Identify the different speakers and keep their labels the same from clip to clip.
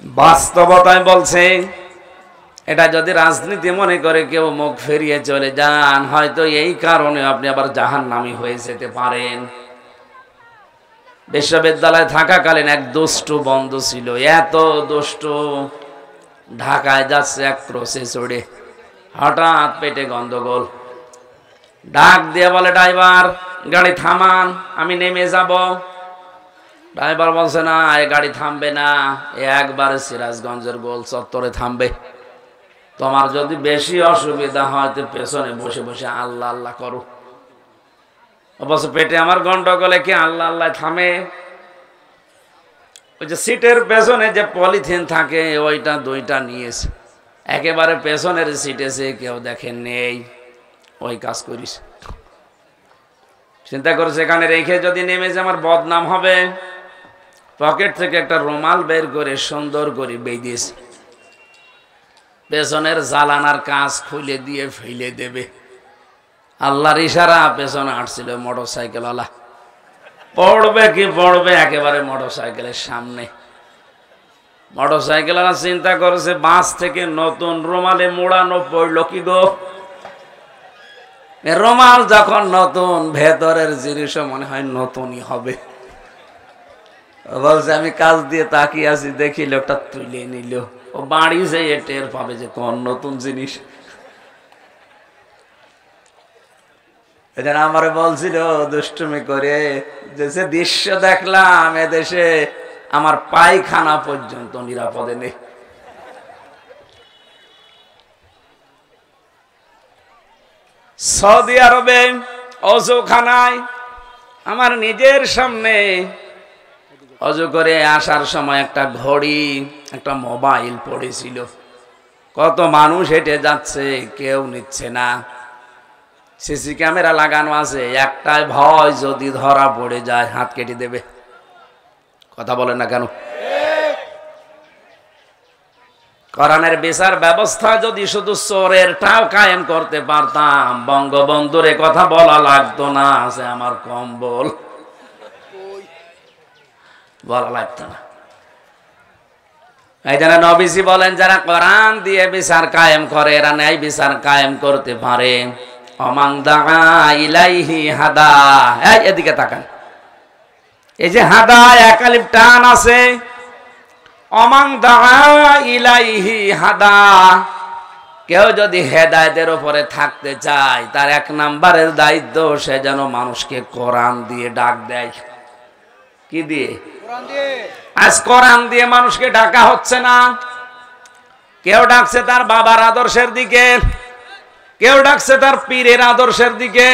Speaker 1: বাস্তবতায় বলছে, এটা যদি রাজনীতি মনে করে কেউ মুখ ফিরিয়ে চলে যান, হয়তো এই কারণে আপনি আবার জাহান্নামী হয়ে যেতে পারেন। বিশ্ববিদ্যালয়ে থাকাকালীন এক দুষ্টু বন্ধু ছিল, এত দুষ্টু, ঢাকায় যাচ্ছে এক ক্রসে চড়ে, হঠাৎ পেটে গন্ডগোল, ডাক দিয়ে বলে, ড্রাইভার গাড়ি থামান, আমি নেমে যাব। ড্রাইভার বলছে, না, এই গাড়ি থামবে না, একবারে সিরাজগঞ্জের গোল চত্বরে থামবে। তোমার যদি বেশি অসুবিধা হয় তো পেছনে বসে বসে আল্লাহ আল্লাহ করো। অবশ্য পেটে আমার গন্ডগোলে কি আল্লাহ আল্লাহ থামে? ওই যে সিটের পেছনে যে পলিথিন থাকে ওইটা দুইটা নিয়েছে, একেবারে পেছনের সিটে সে কেউ দেখে নেই, ওই কাজ করিস। চিন্তা করছে এখানে রেখে যদি নেমে যে আমার বদনাম হবে। পকেট থেকে একটা রুমাল বের করে সুন্দর করে বেঁধেছে, পেছনের জালানার কাঁচ খুলে দিয়ে ফেলে দেবে। আল্লাহর ইশারা, পেছনে আসছিল মোটর সাইকেলওয়ালা, পড়বে কি পড়বে একেবারে মোটর সাইকেলের সামনে। মোটর সাইকেলওয়ালা চিন্তা করেছে, বাস থেকে নতুন রুমালে মোড়ানো পড়লো কি গো? রুমাল যখন নতুন, ভেতরের জিনিসও মনে হয় নতুনই হবে। বলছে, আমি কাজ দিয়ে তাকিয়ে আছি, দেখি লোকটা তুলে নিল। ও বাড়ি যেয়ে টের পাবে যে কোন নতুন জিনিস। এখানে আমার বলছিল দুষ্টুমি করে, যে দৃশ্য দেখলাম এদেশে আমার পায়খানা পর্যন্ত নিরাপদে নেই। সৌদি আরবে অজুখানায় আমার নিজের সামনে অজু করে আসার সময় একটা ঘড়ি, একটা মোবাইল পড়েছিল। কত মানুষ হেঁটে যাচ্ছে, কেউ নিচ্ছে না। সিসি ক্যামেরা লাগানো আছে, একটাই ভয়, যদি ধরা পড়ে যায় হাত কেটে দেবে। কথা বলেন না কেন? কোরআনের বিচার ব্যবস্থা যদি শুধু চোরেরটাও কায়েম করতে পারতাম, বঙ্গবন্ধুর কথা বলা লাগতো না, আছে আমার কম্বল, বলা লাগতো না। এই জন্য নবীজি বলেন, যারা কোরআন দিয়ে বিচার কায়েম করে এরা ন্যায় বিচার কায়েম করতে পারে। অমাং দাআ ইলাইহি হাদা। এদিকে তাকান, এই যে হাদা একালিফ টান আছে, অমাং দাআ ইলাইহি হাদা। কেউ যদি হেদায়েতের উপরে থাকতে চায়, তার এক নাম্বারের দায়িত্ব সে যেন মানুষকে কোরআন দিয়ে ডাক দেয়। কি দিয়ে? আজ কোরআন দিয়ে মানুষকে ডাকা হচ্ছে না। কেউ ডাকছে তার বাবার আদর্শের দিকে, কেউ ডাকছে তার পীরের আদর্শের দিকে।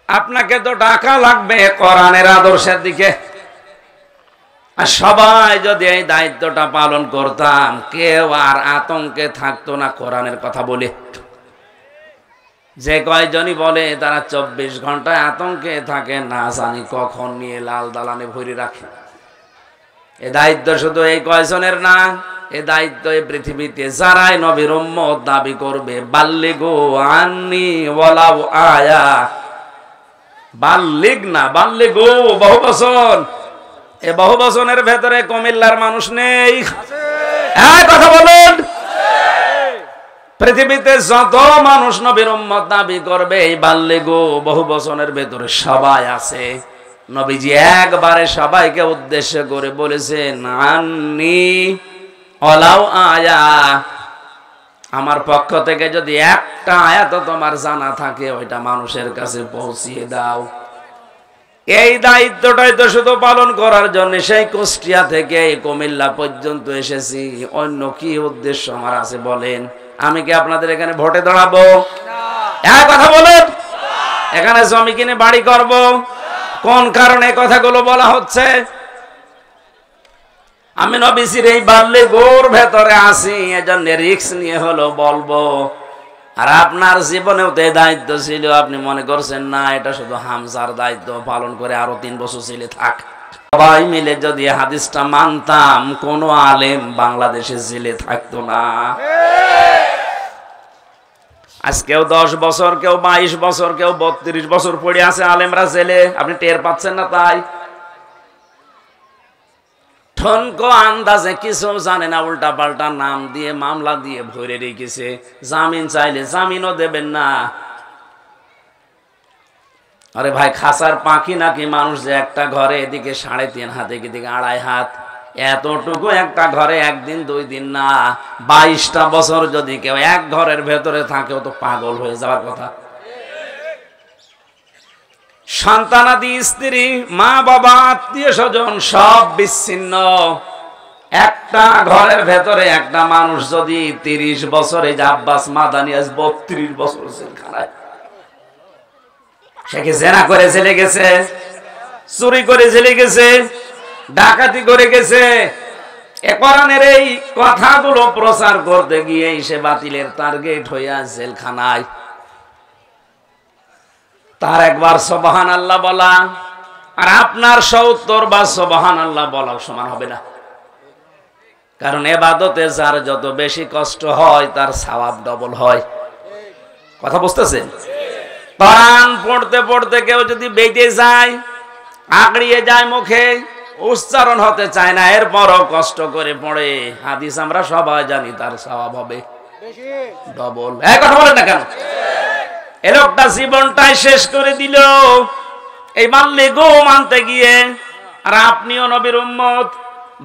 Speaker 1: আপনাকে তো ডাকা লাগবে কোরআনের আদর্শের দিকে। আর সবাই যদি এই দায়িত্বটা পালন করতাম, কেউ আর আতঙ্কে থাকতো না কোরআনের কথা বলে। যে কয়জনই বলে তারা 24 ঘন্টায় আতঙ্কে থাকে, না জানি কখন নিয়ে লাল দালানে ভরে রাখে। এ দায়িত্ব শুধু এই কয়জনের না, এ দায়িত্ব এই পৃথিবীতে যারাই নবীর উম্মত দাবি করবে, বাল্লিগু আন্নি ওয়ালাউ আয়া। বাল্লিগ না, বাল্লিগু বহুবচন। এ বহুবচনের ভেতরে কুমিল্লার মানুষ নেই? কথা বলুন। পৃথিবীতে যত মানুষ নবীর উম্মত দাবি করবে, এই বাল্লিগু বহুবচনের ভেতরে সবাই আছে। নবীজি একবারে সবাইকে উদ্দেশ্য করে বলেছেন, আন্নি ওয়ালাউ আয়া। আমার পক্ষ থেকে যদি একটা আয়াত তোমার জানা থাকে, ওইটা মানুষের কাছে পৌঁছিয়ে দাও। এই দায়িত্বটাই তো শুধু পালন করার জন্য সেই কুষ্টিয়া থেকে এই কুমিল্লা পর্যন্ত এসেছি। অন্য কি উদ্দেশ্য আমার আছে বলেন? আমি কি আপনাদের এখানে ভোটে দাঁড়াবো? এক কথা বলেন। এখানে জমি কিনে বাড়ি করব? কোন কারণে কথাগুলো বলা হচ্ছে? আমি নবীজির এই বাল্লিগুর ভেতরে আছি, এজন্য রিস্ক নিয়ে হলো বলবো। আর আপনার জীবনেও তো এই দায়িত্ব ছিল, আপনি মনে করছেন না এটা শুধু হামজার দায়িত্ব, পালন করে আরো 3 বছর ছেলে থাক। সবাই মিলে যদি হাদিসটা মানতাম, কোন আলেম বাংলাদেশে জেলে থাকতো না। আজ কেউ 10 বছর, কেউ 22 বছর, কেউ 32 বছর পড়ে আছে আলেমরা জেলে, আপনি টের পাচ্ছেন না? তাই ঠনকো আন্দাজে কিছু জানে না, উল্টা পাল্টা নাম দিয়ে মামলা দিয়ে ভরে রেখেছে। জামিন চাইলে জামিনও দেবেন না। আরে ভাই, খাসার পাখি নাকি মানুষ যে একটা ঘরে এদিকে 3.5 হাত, এদিকে 2.5 হাত, এতটুকু একটা ঘরে একদিন 2 দিন না, 22টা বছর যদি কেউ এক ঘরের ভেতরে থাকে, ও তো পাগল হয়ে যাওয়ার কথা। সন্তানাদি, স্ত্রী, মা বাবা, আত্মীয় স্বজন সব বিচ্ছিন্ন। একটা ঘরের ভেতরে একটা মানুষ যদি 30 বছরে, যে আব্বাস মাদানি আজ 32 বছর জেলখানায়। সে কি জেনা করে জেলে গেছে, চুরি করে জেলে গেছে, ডাকাতি করে গেছে? এ কোরআনের এই কথাগুলো প্রচার করতে গিয়ে সে বাতিলের টার্গেট হইয়া জেলখানায়। তার একবার সুবহানাল্লাহ বলা আর আপনার 70 বার সুবহানাল্লাহ বলা সমান হবে না। কারণ ইবাদতে যার যত বেশি কষ্ট হয় তার সওয়াব ডবল হয়। কথা বুঝতেছেন? কোরআন পড়তে পড়তে কেউ যদি বেঁধে যায়, আগড়িয়ে যায়, মুখে উচ্চারণ হতে চায় না, এরপরও কষ্ট করে পড়ে, হাদিস আমরা সবাই জানি, তার সওয়াব হবে ডবল। এই কথা বলেন না কেন? এই লোকটা জীবনটাই শেষ করে দিল এই বাল্যগো মানতে গিয়ে। আর আপনিও নবীর উম্মত,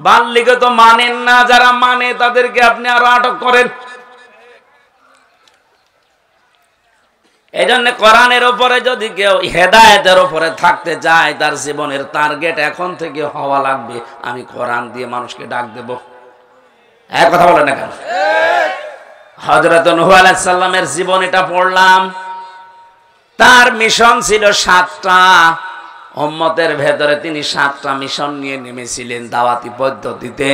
Speaker 1: বাল্যকে তো মানেন না, যারা মানে তাদেরকে আপনি আরো আটক করেন। এই জন্য কোরআনের উপরে যদি কেউ হেদায়েতের উপরে থাকতে চায়, তার জীবনের টার্গেট এখন থেকে হওয়া লাগবে, আমি কোরআন দিয়ে মানুষকে ডাক দেব। এক কথা বলেন না কেন? হযরত নূহ আলাইহিস সালামের জীবন এটা পড়লাম। তার মিশন ছিল 7টা। উম্মতের ভেতরে তিনি 7টা মিশন নিয়ে নেমেছিলেন দাওয়াতি পদ্ধতিতে।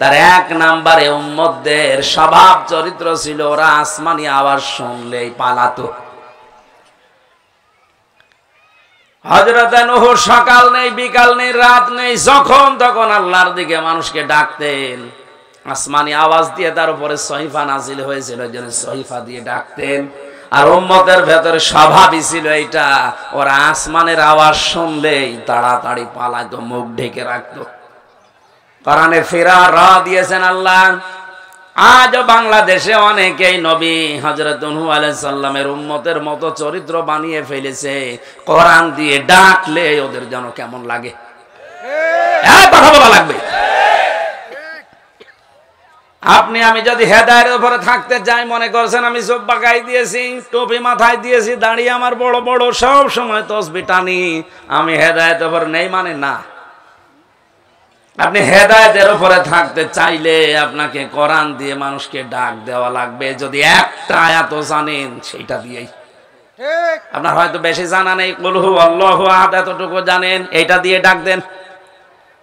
Speaker 1: তার 1 নম্বরে উম্মতদের স্বভাব চরিত্র ছিল, ওরা আসমানি আওয়াজ শুনলেই পালাতো। হযরত নূহ সকাল নেই, বিকাল নেই, রাত নেই, যখন তখন আল্লাহর দিকে মানুষকে ডাকতেন। আসমানি আওয়াজ দিয়ে তার উপরে সহিফা নাজিল হয়েছিল, এই জন্য সহিফা দিয়ে ডাকতেন। আর উম্মতের ভেতরে স্বভাবই ছিল এইটা, ওরা আসমানের আওয়াজ শুনলেই তাড়াতাড়ি পালাতো, মুখ ঢেকে রাখতো। কোরআনে ফেরার রা দিয়েছেন আল্লাহ। আজও বাংলাদেশে অনেকেই নবী হযরত নূহ আলাইহিস সালামের উম্মতের মতো চরিত্র বানিয়ে ফেলেছে। কোরআন দিয়ে ডাকলে ওদের যেন কেমন লাগে, কথা বলা লাগবে। আপনি আমি যদি হেদায়েতের উপরে থাকতে যাই, মনে করছেন আমি জুব্বা গায়ে দিয়েছি, টুপি মাথায় দিয়েছি, দাড়ি আমার বড় বড়, সব সময় তাসবিহ টানি, আমি হেদায়েতের উপরে নেই মানে না। আপনি হেদায়েতের উপরে থাকতে চাইলে আপনাকে কোরআন দিয়ে মানুষকে ডাক দেওয়া লাগবে। যদি একটা আয়াতও জানেন সেটা দিয়েই। আপনার হয়তো বেশি জানা নেই, কুল হু আল্লাহু আহাদ এতটুকু জানেন, এইটা দিয়ে ডাক দেন।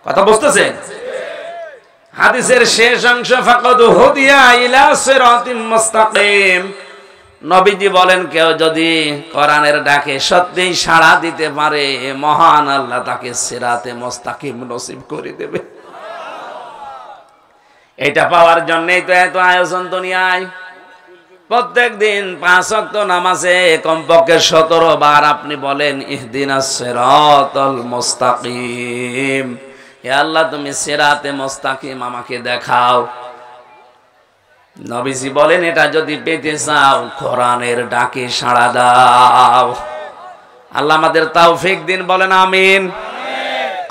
Speaker 1: কথা বুঝতেছেন? হাদিসের শেষ অংশ, ফাকাদ হুদিয়া ইলা সিরাতিম মুস্তাকিম। নবীজি বলেন, কেউ যদি কোরআনের ডাকে সত্যিই সাড়া দিতে পারে, মহান আল্লাহ তাকে সিরাতে মুস্তাকিম নসিব করে দেবে। এটা পাওয়ার জন্যই তো এত আয়োজন দুনিয়ায়। প্রত্যেক দিন 5 ওয়াক্ত নামাজে কমপক্ষে 17 বার আপনি বলেন, ইহদিনাস সিরাতাল মুস্তাকিম, হে আল্লাহ তুমি সিরাতে মুস্তাকিম আমাকে দেখাও। নবীজি বলেন, এটা যদি পেতে চাও কোরআনের ডাকে সাড়া দাও। আল্লাহ আমাদের তৌফিক দিন, বলেন আমিন।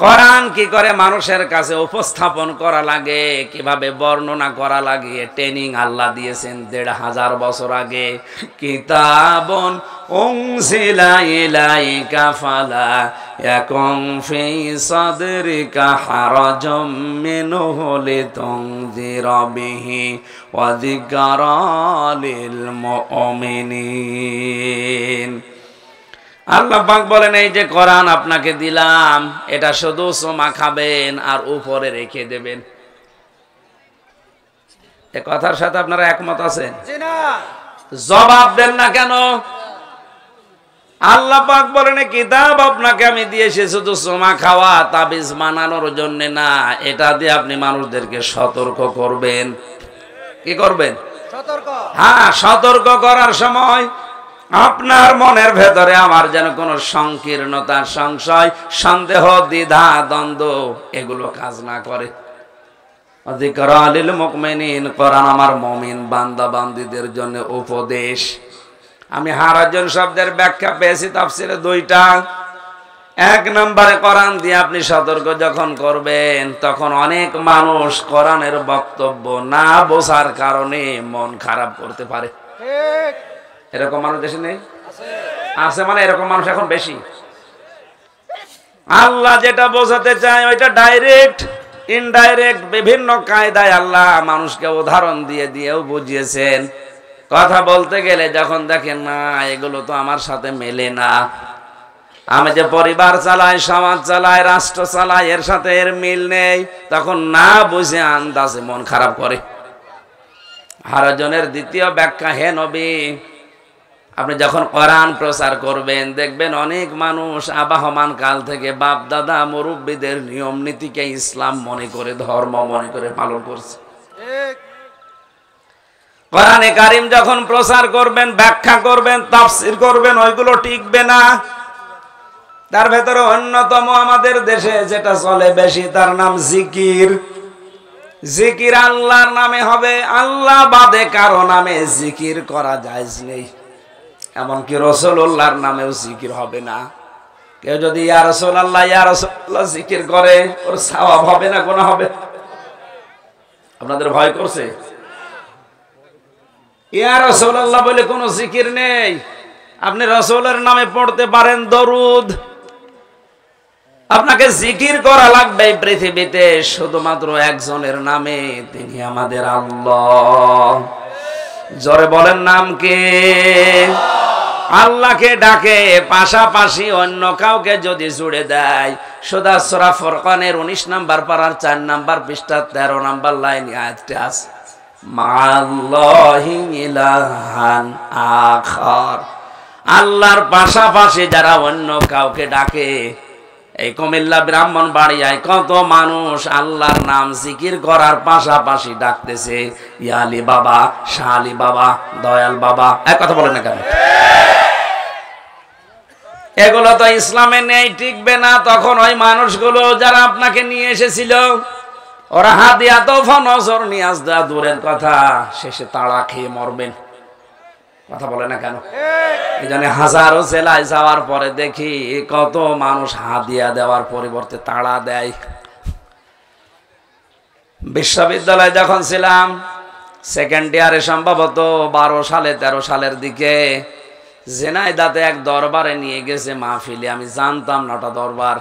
Speaker 1: কোরআন কি করে মানুষের কাছে উপস্থাপন করা লাগে, কিভাবে বর্ণনা করা লাগে, ট্রেনিং আল্লাহ দিয়েছেন 1500 বছর আগে। কিতাবুন উনজিলা ইলাইকা ফালা ইয়াকুম ফি সাদরিকা হারাজুম মিনহু লিতুনযিরা বিহি ওয়া যিকরা লিল মুমিনিন। আল্লাহ পাক বলেন, এই যে কোরআন আপনাকে দিলাম, এটা শুধু চুমা খাবেন আর উপরে রেখে দেবেন। এ কথার সাথে আপনারা একমত আছেন? জবাব দেন না কেন? আল্লাহ পাক বলেন, কিতাব আপনাকে আমি দিয়েছি শুধু চুমা খাওয়া, তাবিজ বানানোর জন্য না। এটা দিয়ে আপনি মানুষদেরকে সতর্ক করবেন। কি করবেন? সতর্ক। হ্যাঁ, সতর্ক করার সময় আপনার মনের ভেতরে আমার যেন কোনো সংকীর্ণতা, সংশয়, সন্দেহ, দ্বিধা, দ্বন্দ্ব এগুলো কাজ না করে। যিকরা লিল মুমিনিন, কোরআন আমার মুমিন বান্দা বান্দীদের জন্য উপদেশ। আমি হারাজন শব্দের ব্যাখ্যা পেয়েছি তাফসিরে দুইটা। এক নম্বরে কোরআন দিয়ে আপনি সতর্ক যখন করবেন, তখন অনেক মানুষ কোরআনের বক্তব্য না বোঝার কারণে মন খারাপ করতে পারে। এরকম মানুষ দেশে নেই? আছে, মানে এরকম মানুষ এখন বেশি। আল্লাহ যেটা বোঝাতে চায় ওইটা ডাইরেক্ট, ইনডাইরেক্ট বিভিন্ন কায়দায় আল্লাহ মানুষকে উদাহরণ দিয়ে দিয়েও বুঝিয়েছেন। কথা বলতে গেলে যখন দেখেন না এগুলো তো আমার সাথে মেলে না, আমি যে পরিবার চালাই, সমাজ চালাই, রাষ্ট্র চালাই, এর সাথে এর মিল নেই, তখন না বুঝে আন্দাজে মন খারাপ করে। হারাজনের দ্বিতীয় ব্যাখ্যা, হে নবী আপনি যখন কোরআন প্রচার করবেন দেখবেন অনেক মানুষ আবাহমান কাল থেকে বাপ দাদা মুরব্বীদের নিয়ম নীতিকে ইসলাম মনে করে, ধর্ম মনে করে পালন করছে। কোরআনে কারিম যখন প্রচার করবেন, ব্যাখ্যা করবেন, তাফসীর করবেন, ওইগুলো টিকবে না। তার ভেতরে অন্যতম আমাদের দেশে যেটা চলে বেশি, তার নাম জিকির। জিকির আল্লাহর নামে হবে, আল্লাহ বাদে কারো নামে জিকির করা জায়েজ নেই। এমনকি রাসূলুল্লাহর নামেও জিকির হবে না। কেউ যদি ইয়া রাসূলুল্লাহ ইয়া রাসূলুল্লাহ জিকির করে, ওর সওয়াব হবে না, গুনাহ হবে? আপনাদের ভয় করছে? ইয়া রাসূলুল্লাহ বলে কোনো জিকির নেই। আপনি রাসূলের নামে পড়তে পারেন দরুদ। আপনাকে জিকির করা লাগবে পৃথিবীতে শুধুমাত্র একজনের নামে, তিনি আমাদের আল্লাহ। জোরে বলেন নাম কি? আল্লাহকে ডাকে, পাশাপাশি অন্য কাউকে যদি জুড়ে দেয়, সুরা সূরা ফুরকানের 19 নম্বর পারার 4 নম্বর পৃষ্ঠা 13 নম্বর লাইনে আয়াতটা আছে, মাআল্লাহি ইলাহান আখার। আল্লাহর পাশাপাশি যারা অন্য কাউকে ডাকে, এই কুমিল্লা ব্রাহ্মণবাড়িয়ায় কত মানুষ আল্লাহর নাম জিকির করার পাশাপাশি ডাকতেছে ইয়া আলী বাবা, শাহ আলী বাবা, দয়াল বাবা। এক কথা বলেন না কেন? এগুলো তো ইসলামে নেই, টিকবে না। তখন ওই মানুষগুলো যারা আপনাকে নিয়ে এসেছিল, ওরা হাদিয়া তোফা নজর নিয়াজ দেওয়া দূরের কথা, শেষে তাড়া খেয়ে মরবেন। কথা বলে না কেন? এই জন্য হাজারো জেলায় যাওয়ার পরে দেখি কত মানুষ হাদিয়া দেওয়ার পরিবর্তে তাড়া দেয়। বিশ্ববিদ্যালয়ে যখন ছিলাম সেকেন্ড ইয়ারে, সম্ভবত 12 সালে 13 সালের দিকে, ঝিনাইদহে এক দরবারে নিয়ে গেছে মাহফিলে। আমি জানতাম না ওটা দরবার।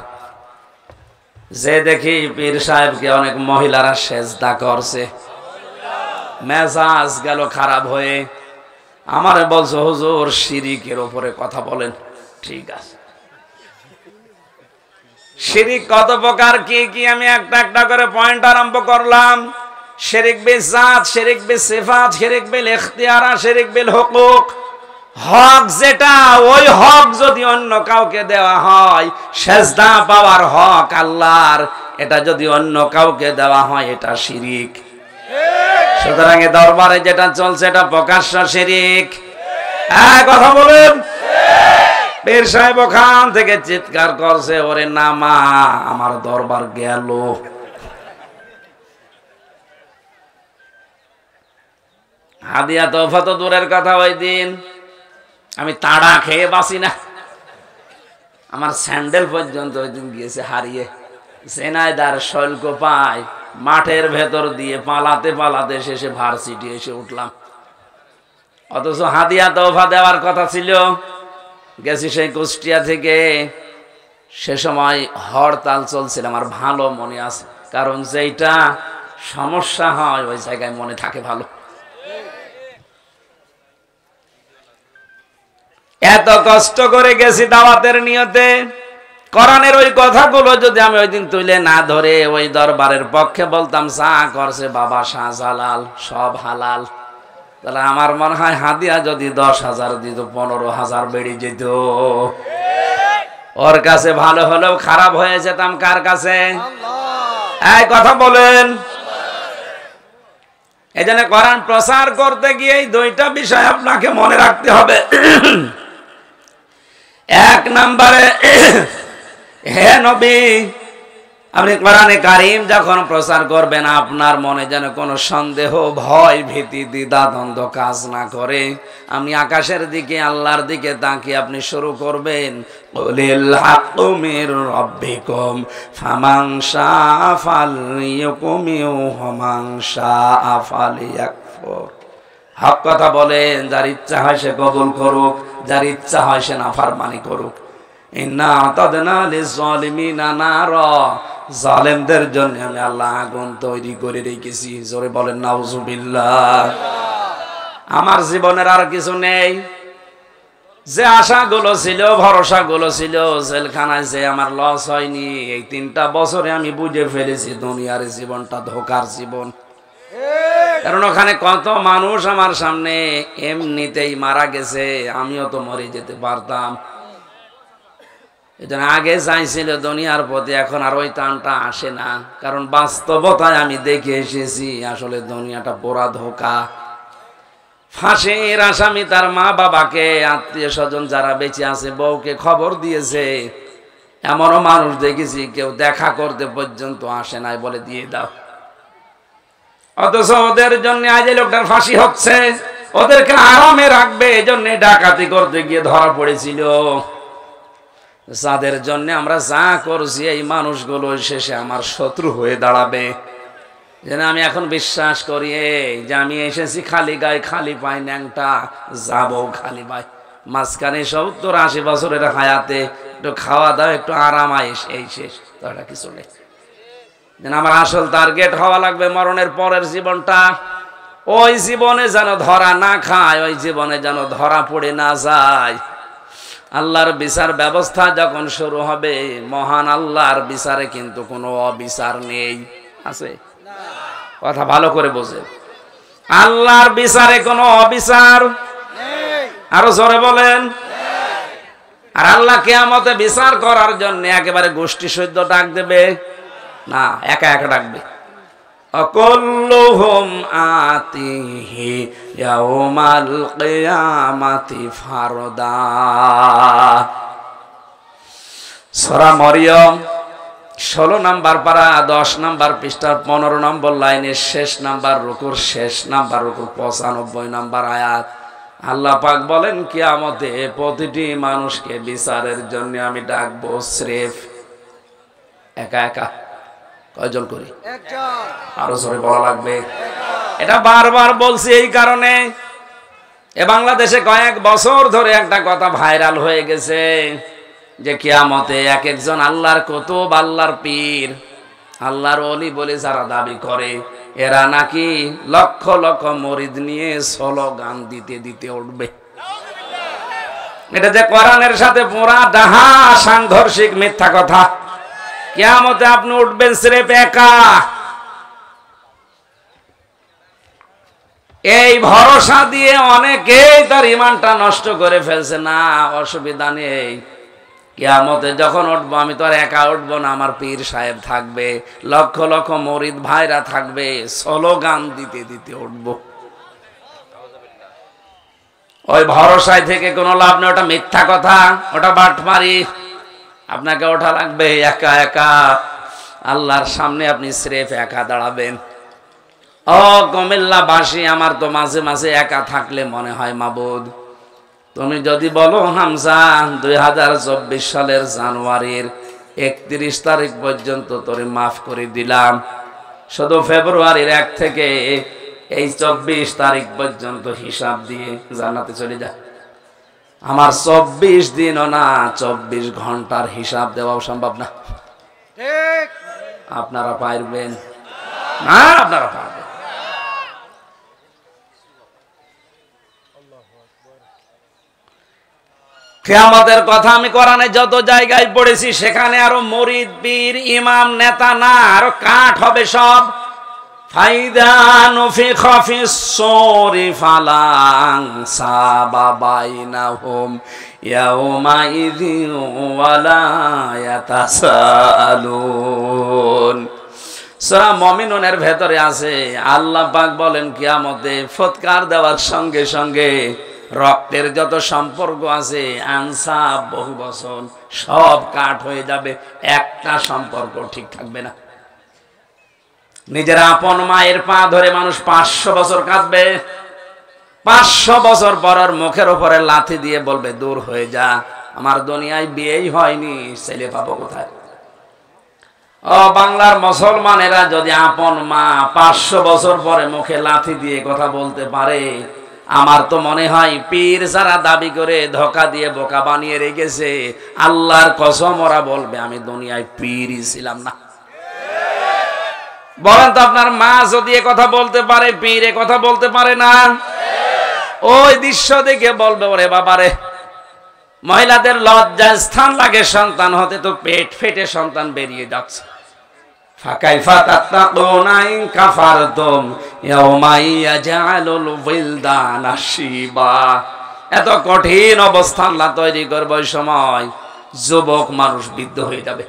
Speaker 1: যে দেখি পীর সাহেবকে অনেক মহিলারা সেজদা করছে, মেজাজ গেল খারাপ হয়ে। আমারে বলছো হুজুর শিরিকের উপরে কথা বলেন। ঠিক আছে, শিরিক কত প্রকার, কি কি, আমি একটা একটা করে পয়েন্ট আরম্ভ করলাম। শিরিক বিল জাত, শিরিক বিল সিফাত, শিরিক বিল ইখতিয়ারা, শিরিক বিল হুকুক। হক যেটা, ওই হক যদি অন্য কাউকে দেওয়া হয়, সেজদা পাওয়ার হক আল্লাহর, এটা যদি অন্য কাউকে দেওয়া হয় এটা শিরিক। সুতরাং এ দরবারে যেটা চলছে এটা প্রকাশ্য শিরিক। কথা বলেন। পীর সাহেব ওখান থেকে চিৎকার করছে, ওরে নামা, আমার দরবার গেল। হাদিয়া তোফা তো দূরের কথা, ওই দিন আমি তাড়া খেয়ে বাঁচি না। আমার স্যান্ডেল পর্যন্ত ওই দিন গিয়েছে হারিয়ে। ঝিনাইদহের শৈলকুপায় মাঠের ভেতর দিয়ে পালাতে পালাতে শেষে ভার্সিটি এসে উঠলাম। অথচ হাদিয়া তোফা দেওয়ার কথা ছিল। গেছি সেই কুষ্টিয়া থেকে, সে সময় হরতাল চলছিল, আমার ভালো মনে আছে। কারণ যেইটা সমস্যা হয় ওই জায়গায় মনে থাকে ভালো। এত কষ্ট করে গেছি দাওয়াতের নিয়তে। কোরআনের ওই কথাগুলো যদি আমি ওই দিন তুলে না ধরে ওই দরবারের পক্ষে বলতাম, চা করছে বাবা শাহজালাল, সব হালাল, তাহলে আমার মনে হয় হাদিয়া যদি 10,000 দিত, 15,000 বেড়ে যেত। ওর কাছে ভালো হলেও খারাপ হয়ে যেতাম কার কাছে? এই কথা বলেন। এই জন্য কোরআন প্রচার করতে গিয়ে এই দুইটা বিষয় আপনাকে মনে রাখতে হবে। এক নম্বরে, হে নবী আপনি কোরআনে কারীম যখন প্রচার করবেন আপনার মনে যেন কোনো সন্দেহ ভয় ভীতি দ্বিধা দ্বন্দ্ব কাজ না করে। আপনি আকাশের দিকে আল্লাহর দিকে তাকিয়ে আপনি শুরু করবেন কুলিল হাক্কু মির রাব্বিকুম ফামান শাআ ফালইউমিন ওয়া মান শাআ ফালইয়াকফুর। হক কথা বলেন, যার ইচ্ছা হয় সে কবুল করুক, যার ইচ্ছা হয় সে নাফরমানি করুক। ইন্না আতাদনা লিয-যালিমিনা নারা, জালেমদের জন্য আমি আল্লাহ আগুন তৈরি করে রেখেছি। জোরে বলেন নাউজুবিল্লাহ। আমার জীবনের আর কিছু নেই। যে আশাগুলো ছিল ভরসাগুলো ছিল জেলখানায় যে আমার লস হয়নি, এই 3টা বছরে আমি বুঝে ফেলেছি দুনিয়ার জীবনটা ধোকার জীবন। কারণ ওখানে কত মানুষ আমার সামনে এমনিতেই মারা গেছে, আমিও তো মরে যেতে পারতাম। এজন্য আগে চাইছিল দুনিয়ার প্রতি, এখন আর ওই টানটা আসে না। কারণ বাস্তবতায় আমি দেখে এসেছি আসলে দুনিয়াটা পুরা ধোকা। ফাঁসির আসামি তার মা বাবাকে, আত্মীয় স্বজন যারা বেঁচে আছে, বউকে খবর দিয়েছে। এমনও মানুষ দেখেছি কেউ দেখা করতে পর্যন্ত আসে নাই, বলে দিয়ে দাও। অথচ ওদের জন্য আজ এই লোকটার ফাঁসি হচ্ছে, ওদেরকে আরামে রাখবে এই জন্য ডাকাতি করতে গিয়ে ধরা পড়েছিল। যাদের জন্য আমরা যা করছি এই মানুষগুলো শেষে আমার শত্রু হয়ে দাঁড়াবে। যেন আমি এখন বিশ্বাস করি যে আমি এসেছি খালি গায়ে খালি পাই, ন্যাংটা যাবো খালি পাই। মাঝখানে 70-80 বছরের হায়াতে একটু খাওয়া দাওয়া একটু আরাম আয়েস, এই শেষ, তো এটা কিছু নেই। যেন আমার আসল টার্গেট হওয়া লাগবে মরণের পরের জীবনটা। ওই জীবনে যেন ধরা না খায়, ওই জীবনে যেন ধরা পড়ে না যায়। আল্লাহর বিচার ব্যবস্থা যখন শুরু হবে, মহান আল্লাহর বিচারে কিন্তু কোনো অবিচার নেই। আছে? কথা ভালো করে বোঝেন, আল্লাহর বিচারে কোনো অবিচার নেই। আরো জোরে বলেন। আর আল্লাহ কিয়ামতে বিচার করার জন্য একেবারে গোষ্ঠী সৈন্য ডাক দেবে না, একা একা ডাকবে। অকুল্লুহুম আতিহি ইয়াউমাল কিয়ামাতি ফারদা। সূরা মরিয়ম 16 নম্বর পারা 10 নম্বর পৃষ্ঠার 15 নম্বর লাইনের শেষ নাম্বার রুকুর শেষ নাম্বার রুকুর 95 নম্বর আয়াত। আল্লাহ পাক বলেন কিয়ামতে প্রতিটি মানুষকে বিচারের জন্য আমি ডাকবো স্রেফ একা একা। কয়জন করি? একজন। আরো জোরে বলা লাগবে। এটা বারবার বলছি এই কারণে, এ বাংলাদেশে কয়েক বছর ধরে একটা কথা ভাইরাল হয়ে গেছে যে কিয়ামতে এক একজন আল্লাহর কুতুব, আল্লাহর পীর, আল্লাহর ওলি বলে যারা দাবি করে, এরা নাকি লক্ষ লক্ষ মুরিদ নিয়ে স্লোগান দিতে দিতে উঠবে। এটা যে কোরআনের সাথে পুরা ডাহা সাংঘর্ষিক মিথ্যা কথা। কিয়ামতে আপনি উঠবেন স্রেফ একা। এই ভরসা দিয়ে অনেকেই তার ঈমানটা নষ্ট করে ফেলছে। না, অসুবিধা নেই, কিয়ামতে যখন উঠবো আমি তো আর একা উঠবো না, আমার পীর সাহেব থাকবে, লক্ষ লক্ষ মুরিদ ভাইরা থাকবে, স্লোগান দিতে দিতে উঠবো। ওই ভরসায় থেকে কোনো লাভ নেই, ওটা মিথ্যা কথা, ওটা বাটমারি। আপনাকে ওঠা লাগবে একা একা, আল্লাহর সামনে আপনি স্রেফ একা দাঁড়াবেন। ও কুমিল্লাবাসী, আমার তো মাঝে মাঝে একা থাকলে মনে হয় মাবুদ তুমি যদি বলো হামজা 2024 সালের জানুয়ারির 31 তারিখ পর্যন্ত তোরে মাফ করে দিলাম, শুধু ফেব্রুয়ারির 1 থেকে এই 24 তারিখ পর্যন্ত হিসাব দিয়ে জান্নাতে চলে যা। আমার 24 দিনও না, 24 ঘন্টার হিসাব দেওয়াও সম্ভব না। ঠিক? আপনারা পারবেন না? আপনারা পারবেন। কিয়ামতের কথা আমি কোরআনে যত জায়গায় পড়েছি সেখানে আরো মুরিদ, পীর, ইমাম, নেতা না, আরো কাঠ হবে সব। ফাইদা নুফিখা ফিস সূরি ফালা আনসাবা বাইনাহুম ইয়াউমাইযিন ওয়ালা ইয়াতাসাআলুন। সূরা মুমিনুনের ভেতরে আছে, আল্লাহ পাক বলেন কিয়ামতে ফুৎকার দেওয়ার সঙ্গে সঙ্গে রক্তের যত সম্পর্ক আছে আনসাব বহু বছর সব কাট হয়ে যাবে, একটা সম্পর্ক ঠিক থাকবে না। নিজের আপন মায়ের পা ধরে মানুষ 500 বছর কাঁদবে, 500 বছর পর ওর মুখের উপরে লাথি দিয়ে বলবে দূর হয়ে যা, আমার দুনিয়ায় বিয়েই হয়নি, ছেলে পাবো কোথায়? ও বাংলার মুসলমানেরা যদি আপন মা 500 বছর পরে মুখে লাথি দিয়ে কথা বলতে পারে, আমার তো মনে হয় পীর যারা দাবি করে ধোঁকা দিয়ে বোকা বানিয়ে রেখেছে, আল্লাহর কসম ওরা বলবে আমি দুনিয়ায় পীরই ছিলাম না। বলেন তো আপনার মা যদি কথা বলতে পারে, পীর কথা বলতে পারে না? ওই দৃশ্য দেখে বলবে ওরে বাবারে, মহিলাদের লজ্জা স্থান লাগে সন্তান হতে, তো পেট ফেটে সন্তান বেরিয়ে যাচ্ছে। ফাকাইফা তাত্তাকুনা ইন কাফারতুম ইয়াওমা ইয়াজআলুল ওয়িলদানা শিবা। এত কঠিন অবস্থা আল্লাহ তৈরি করবে, ওই সময় যুবক মানুষ বৃদ্ধ হয়ে যাবে।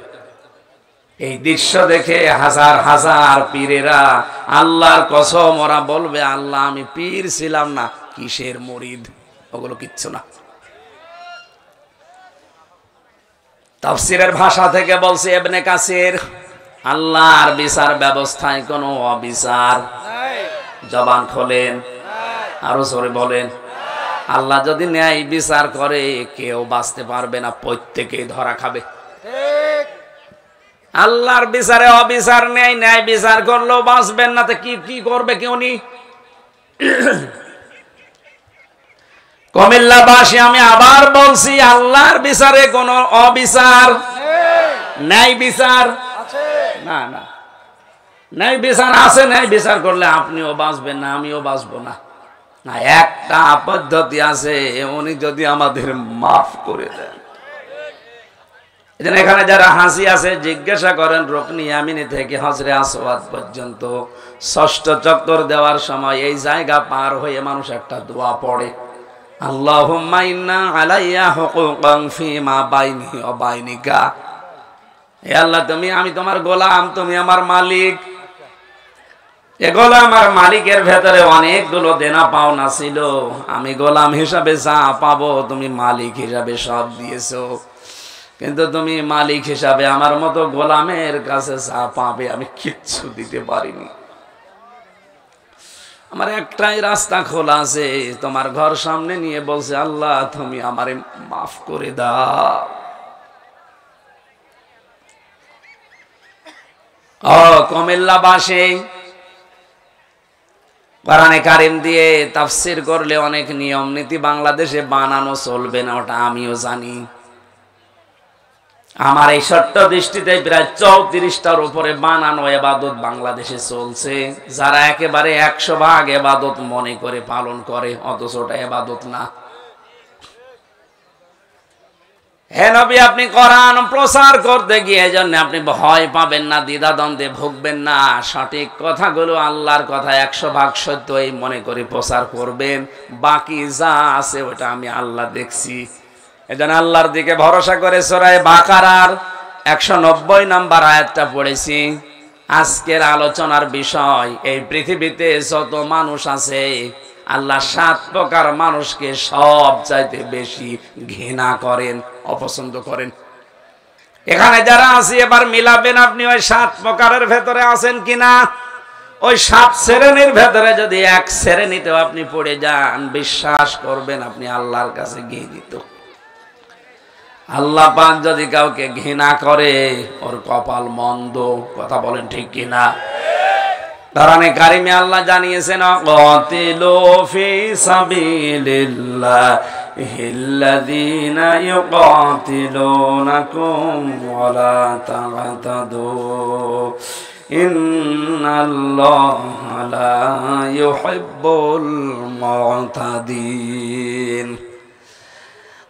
Speaker 1: এই দৃশ্য দেখে হাজার হাজার পীরেরা আল্লাহর কসম ওরা বলবে আল্লাহ আমি পীর ছিলাম না, কিসের মুরিদ, ওগুলো কিচ্ছু না। তাফসীরের ভাষা থেকে বলছে ইবনে কাসির, আল্লাহর বিচার ব্যবস্থায় কোনো অবিচার নাই। জবান খোলেন, আরো জোরে বলেন। আল্লাহ যদি ন্যায় বিচার করে কেউ বাঁচতে পারবে না, প্রত্যেকেই ধরা খাবে। আল্লাহর বিচারে অবিচার নেই, ন্যায় বিচার করলেও বাঁচবেন না, তো কি করবে কেউ নি? কুমিল্লাবাসী আমি আবার বলছি, আল্লাহর বিচারে কোনো অবিচার, ন্যায় বিচার না, না ন্যায় বিচার আছে। ন্যায় বিচার করলে আপনিও বাঁচবেন না, আমিও বাঁচবো না। না, একটা পদ্ধতি আছে, উনি যদি আমাদের মাফ করে দেন। এখানে যারা হাসি আছে জিজ্ঞাসা করেন রুকনি ইয়ামিনী থেকে হজরে আসওয়াদ পর্যন্ত 6ষ্ঠ চক্কর দেওয়ার সময় এই জায়গা পার হয়ে মানুষ একটা দোয়া পড়ে, আল্লাহুম্মা ইন্না আলাইয়া হুকুকান ফীমা বাইনি ওয়া বাইনিকা। হে আল্লাহ, আমি তোমার গোলাম, তুমি আমার মালিক। এ গোলাম আর মালিকের ভেতরে অনেকগুলো দেনা পাওনা ছিল, আমি গোলাম হিসাবে যা পাবো তুমি মালিক হিসাবে সব দিয়েছো, কিন্তু তুমি মালিক হিসাবে আমার মতো গোলামের কাছে যা পাবে আমি কিচ্ছু দিতে পারিনি। আমার একটাই রাস্তা খোলা আছে, তোমার ঘর সামনে নিয়ে বলছে আল্লাহ তুমি আমারে মাফ করে দাও। ও কুমিল্লাবাসী, কোরআনে কারীম দিয়ে তাফসীর করলে অনেক নিয়ম নীতি বাংলাদেশে বানানো চলবে না, ওটা আমিও জানি। আমার এই ছোট্ট দৃষ্টিতে প্রায় 34টার উপরে বানানো ইবাদত বাংলাদেশে চলছে, যারা একেবারে 100 ভাগ ইবাদত মনে করে পালন করে, অথচ ওটা ইবাদত না। হে নবী, আপনি কোরআন প্রচার করতে গিয়ে জন্য আপনি ভয় পাবেন না, দ্বিধাদ্বন্দ্বে ভুগবেন না, সঠিক কথাগুলো আল্লাহর কথা 100 ভাগ সত্য এই মনে করে প্রচার করবেন, বাকি যা আছে ওটা আমি আল্লাহ দেখছি। এজন্য আল্লাহর দিকে ভরসা করে সূরা বাকারার 190 নম্বর আয়াতটা পড়েছি। আজকের আলোচনার বিষয়, এই পৃথিবীতে যত মানুষ আছে আল্লাহ 7 প্রকার মানুষকে সব চাইতে বেশি ঘৃণা করেন, অপছন্দ করেন। এখানে যারা আছে এবার মিলাবেন আপনি ওই 7 প্রকারের ভেতরে আছেন কিনা। ওই 7 শ্রেণীর ভেতরে যদি এক শ্রেণীতেও আপনি পড়ে যান, বিশ্বাস করবেন আপনি আল্লাহর কাছে ঘৃণিত। আল্লাহ পাক যদি কাউকে ঘৃণা করে ওর কপাল মন্দ, কথা বলেন ঠিক কিনা? কোরআনে কারিমে আল্লাহ জানিয়েছেন কাতিলু ফি সাবিলিল্লাহিল্লাযীনা ইউকাতিলুনাকুম ওয়া লা তা'তাদু ইন্নাল্লাহা লা ইউহিব্বুল মু'তাদিন।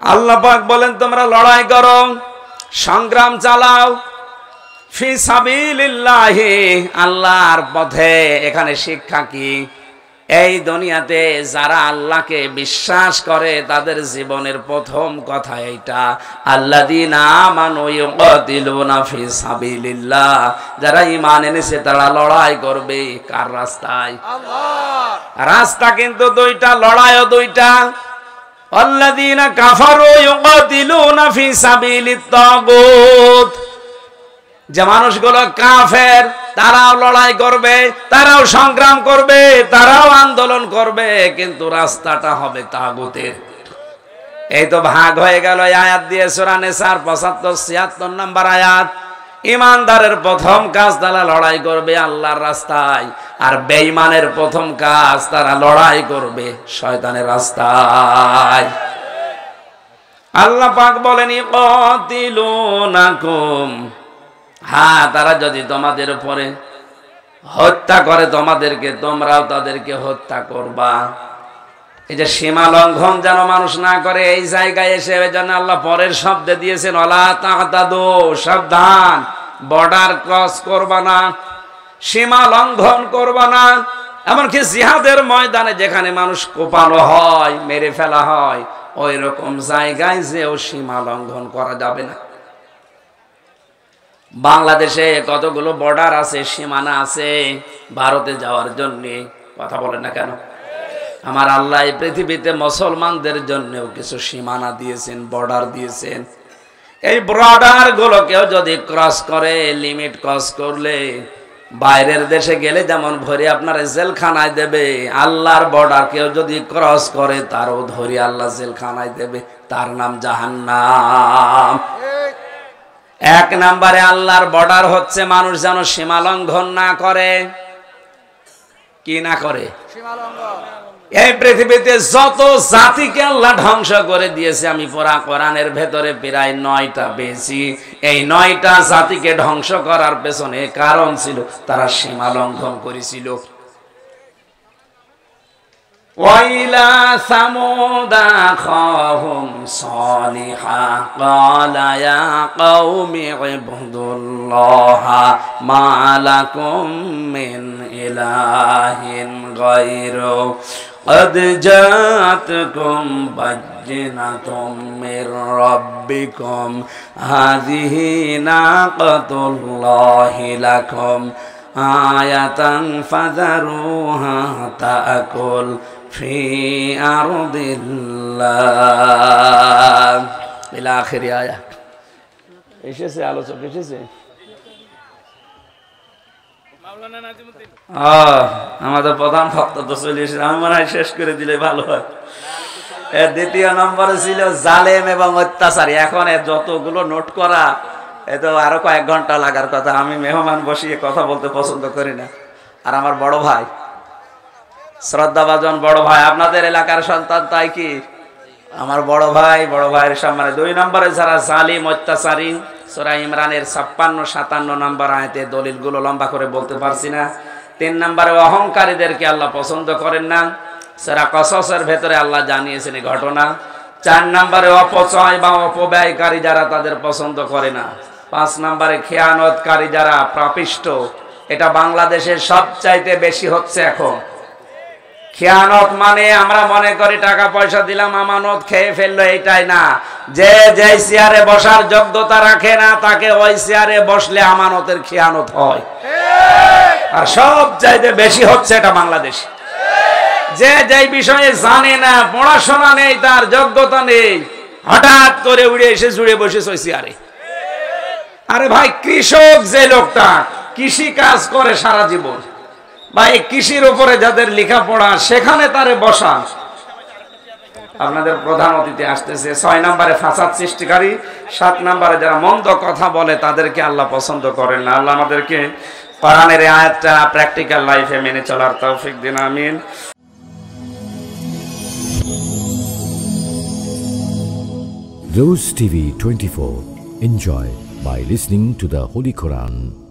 Speaker 1: আল্লাহ পাক বলেন তোমরা লড়াই করো, সংগ্রাম চালাও, ফি সাবিলিল্লাহি, আল্লাহর পথে। এখানে শিক্ষা কি? এই দুনিয়াতে যারা আল্লাহকে বিশ্বাস করে তাদের জীবনের প্রথম কথা এইটা, আল্লাযীনা আমানু ইউকাতিলুনা ফি সাবিলিল্লাহ। যারা ঈমান এনেছে তারা লড়াই করবে কার রাস্তায়? আল্লাহ। রাস্তা কিন্তু দুইটা, লড়াইও দুইটা। আল্লাযীনা কাফারু ইউকাতিলুনা ফি সাবিলিত তাগুত, যে মানুষগুলো কাফের তারাও লড়াই করবে, তারাও সংগ্রাম করবে, তারাও আন্দোলন করবে, কিন্তু রাস্তাটা হবে তাগুতের। এই তো ভাগ হয়ে গেল আয়াত দিয়ে সূরা নিসার 75-76 নম্বর আয়াত। ইমানদারের প্রথম কাজ তারা লড়াই করবে আল্লাহর রাস্তায়, আর বেঈমানের প্রথম কাজ তারা লড়াই করবে শয়তানের রাস্তায়। আল্লাহ পাক বলেন ইকাতিলুনাকুম, হ্যাঁ তারা যদি তোমাদের উপরে হত্যা করে তোমাদেরকে, তোমরাও তাদেরকে হত্যা করবা। এই যে সীমা লঙ্ঘন যেন মানুষ না করে, এই জায়গায় এসে যেন আল্লাহ পরের শব্দে দিয়েছেন ওয়ালা তা'তাদু, সাবধান, বর্ডার ক্রস করবা না, সীমা লঙ্ঘন করবা না। এমনকি জিহাদের ময়দানে যেখানে মানুষ কোপানো হয়, মেরে ফেলা হয়, ওই রকম জায়গায় যেও সীমা লঙ্ঘন করা যাবে না। বাংলাদেশে কতগুলো বর্ডার আছে, সীমানা আছে ভারতে যাওয়ার জন্য, কথা বলেন না কেন? আমার আল্লাহ এই পৃথিবীতে মুসলমানদের জন্যও কিছু সীমানা দিয়েছেন, বর্ডার দিয়েছেন। এই বর্ডার গুলোকেও যদি ক্রস করে, লিমিট ক্রস করলে, বাইরের দেশে গেলে যেমন ভরে আপনার জেলখানায় দেবে, আল্লাহর বর্ডার কেউ যদি ক্রস করে তারও ধরে আল্লাহ জেলখানায় দেবে, তার নাম জাহান্নাম। এক নম্বরে আল্লাহর বর্ডার হচ্ছে মানুষ যেন সীমা লঙ্ঘন না করে। কি না করে? এই পৃথিবীতে যত জাতিকে আল্লাহ ধ্বংস করে দিয়েছে, আমি পুরা কোরআনের ভেতরে প্রায় 9টা পেয়েছি। এই 9টা জাতিকে ধ্বংস করার পেছনে কারণ ছিল তারা সীমা লঙ্ঘন করেছিল। ওয়াইলা সামুদা খাহুম সালিহা ক্বালা ইয়া কওমি ইবুদুল্লাহা মা লাকুম মিন ইলাহিন গায়রু قد جاءتكم بينة من ربكم هذه ناقة الله لكم آية فذروها تأكل في أرض الله إلى آخر آية. এসেছে আলোচক এসেছে? আমাদের প্রধান ভক্ত তো চলে এসেছে, আমি মনে হয় শেষ করে দিলে ভালো হয়। এর দ্বিতীয় নম্বরে ছিল জালেম এবং অত্যাচারী। এখন এর যতগুলো নোট করা, এ তো আরো কয়েক ঘন্টা লাগার কথা। আমি মেহমান বসিয়ে কথা বলতে পছন্দ করি না। আর আমার বড় ভাই, শ্রদ্ধাভাজন বড় ভাই, আপনাদের এলাকার সন্তান, তাই কি আমার বড় ভাইয়ের সম্মানে 2 নম্বরে যারা জালিম অত্যাচারী, সূরা ইমরানের 56-57 নম্বর আয়াতে দলিলগুলো লম্বা করে বলতে পারছি না। 3 নম্বরে অহংকারীদেরকে আল্লাহ পছন্দ করেন না, সূরা কসসের ভেতরে আল্লাহ জানিয়েছেন এই ঘটনা। 4 নম্বরে অপচয় বা অপব্যয়কারী যারা, তাদের পছন্দ করে না। 5 নম্বরে খেয়ানতকারী যারা, পাপিষ্ঠ। এটা বাংলাদেশের সবচাইতে বেশি হচ্ছে এখন। খেয়ানত মানে আমরা মনে করি টাকা পয়সা দিলাম, আমানত খেয়ে ফেললো, এইটাই না। যে যেই চেয়ারে বসার যোগ্যতা রাখে না, তাকে ওই চেয়ারে বসলে আমানতের খেয়ানত হয়। আর সবচাইতে বেশি হচ্ছে এটা বাংলাদেশে। যে যেই বিষয়ে জানে না, পড়াশোনা নেই, তার যোগ্যতা নেই, হঠাৎ করে উড়ে এসে জুড়ে বসেছে ওই চেয়ারে। আরে ভাই, কৃষক যে লোকটা কৃষি কাজ করে সারা জীবন, বা এই কৃষির উপরে যাদের লেখাপড়া, সেখানে তারে বসা। আপনাদের প্রধান অতিথি আসতেছে। 6 নম্বরে ফাসাদ সৃষ্টিকারী, 7 নম্বরে যারা মন্দ কথা বলে, তাদেরকে আল্লাহ পছন্দ করেন না। আল্লাহ আমাদেরকে কোরআনের এই আয়াতটা প্র্যাকটিক্যাল লাইফে মেনে চলার তৌফিক দিন, আমিন।
Speaker 2: Rose TV 24. Enjoy by listening to the Holy Quran.